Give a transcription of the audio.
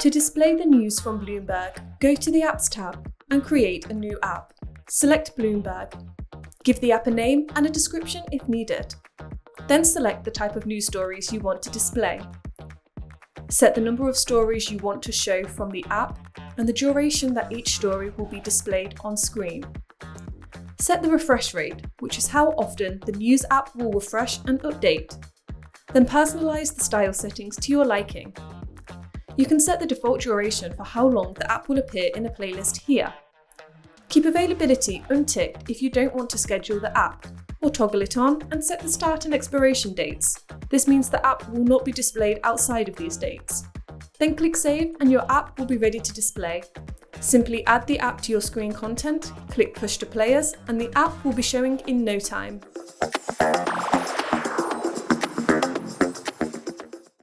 To display the news from Bloomberg, go to the Apps tab and create a new app. Select Bloomberg. Give the app a name and a description if needed. Then select the type of news stories you want to display. Set the number of stories you want to show from the app and the duration that each story will be displayed on screen. Set the refresh rate, which is how often the news app will refresh and update. Then personalize the style settings to your liking. You can set the default duration for how long the app will appear in a playlist here. Keep availability unticked if you don't want to schedule the app, or toggle it on and set the start and expiration dates. This means the app will not be displayed outside of these dates. Then click Save and your app will be ready to display. Simply add the app to your screen content, click Push to Players, and the app will be showing in no time.